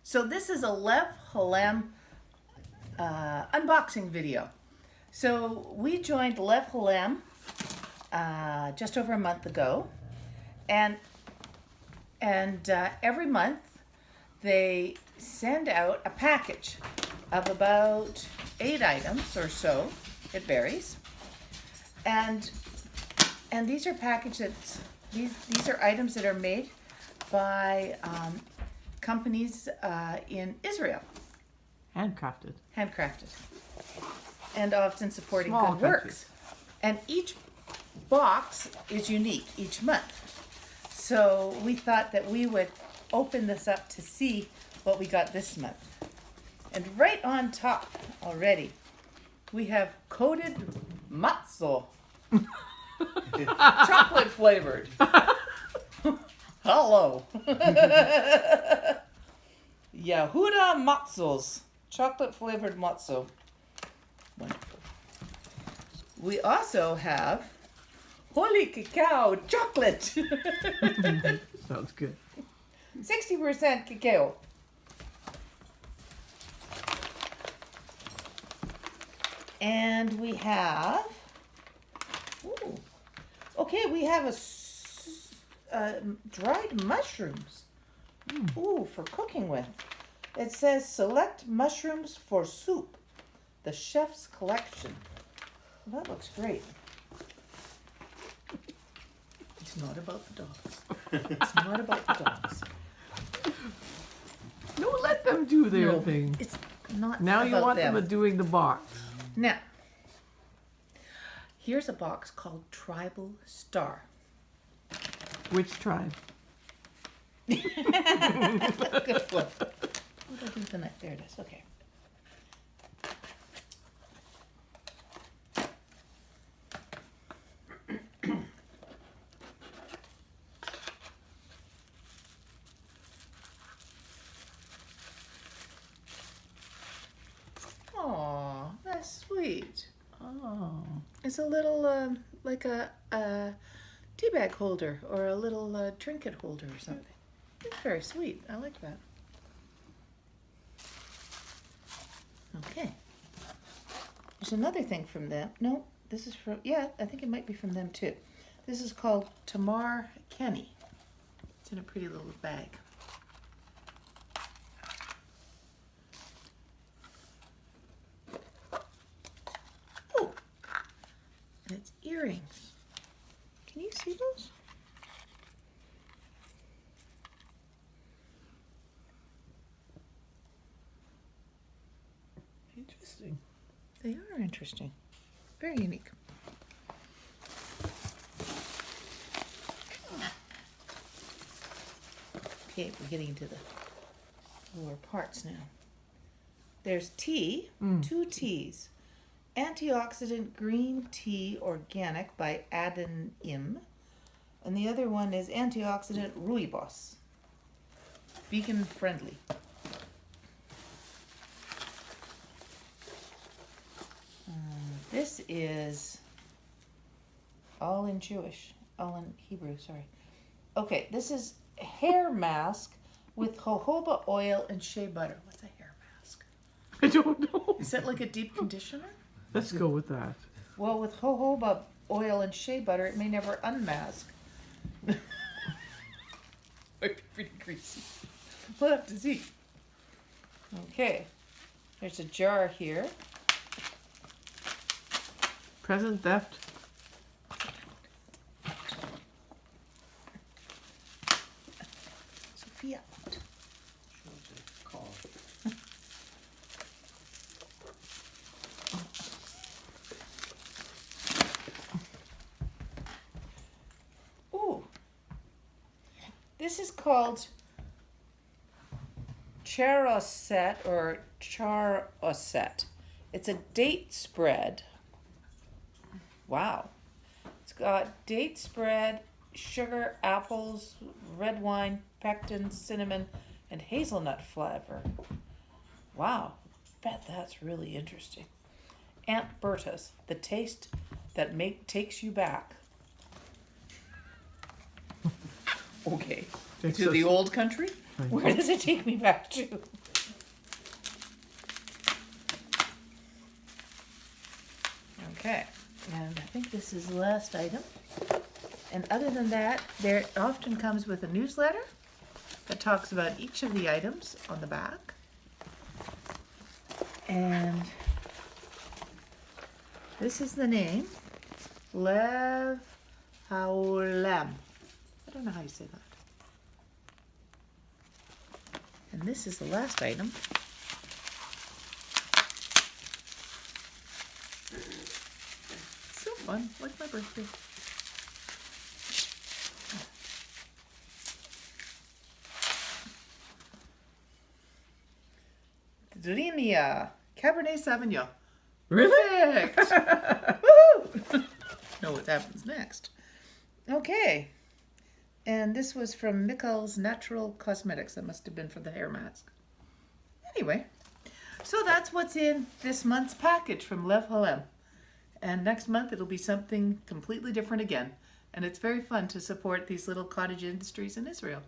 So this is a Lev Haolam unboxing video. So we joined Lev Haolam just over a month ago, and every month they send out a package of about 8 items or so. It varies, and these are packages. These are items that are made by companies in Israel. Handcrafted. And often supporting Small good countries. works. And each box is unique each month. So we thought that we would open this up to see what we got this month. And right on top already, we have coated matzo. Chocolate flavored. Hello. Yehuda matzos. Chocolate flavored matzo. Wonderful. We also have holy cacao chocolate. Sounds good. 60% cacao. And we have, we have dried mushrooms. For cooking with. It says select mushrooms for soup. The chef's collection. Well, that looks great. It's not about the dogs. It's not about the dogs. No, let them do their No, thing. it's not Now about you want them. them doing the box. Now, here's a box called Tribal Star. Which tribe? Good flip. What did I do with the knife? There it is. Okay. Aw, that's sweet. Oh. It's a little, like a tea bag holder or a little trinket holder or something. It's very sweet. I like that. Okay. There's another thing from them. No, this is from, I think it might be from them too. This is called Tamar Kenny. It's in a pretty little bag. Oh, and it's earrings. Can you see those? Interesting. They are interesting. Very unique. Okay, we're getting into the lower parts now. There's tea, 2 teas. Antioxidant green tea organic by Adenim. And the other one is antioxidant rooibos. Vegan friendly. This is all in Hebrew, sorry. Okay, this is hair mask with jojoba oil and shea butter. What's a hair mask? I don't know. Is that like a deep conditioner? Let's go with that. Well, with jojoba oil and shea butter, it may never unmask. Might be pretty greasy. We'll have to see. Okay, there's a jar here. Present theft. Sophia. Ooh. This is called charosset or charosset. It's a date spread. Wow. It's got date spread, sugar, apples, red wine, pectin, cinnamon, and hazelnut flavor. Wow. Bet that's really interesting. Aunt Berta's, the taste that takes you back. Okay. Takes To the us- old country? Thank Where you. does it take me back to? Okay, and I think this is the last item. And other than that, there often comes with a newsletter that talks about each of the items on the back. And this is the name, Lev Haolam. I don't know how you say that. And this is the last item. So fun, like my birthday. Drinia, Cabernet Sauvignon. Really? Perfect. Woohoo! Know what happens next. Okay. And this was from Mikkel's Natural Cosmetics. That must have been for the hair mask. Anyway, so that's what's in this month's package from Lev Haolam. And next month it'll be something completely different again. And it's very fun to support these little cottage industries in Israel.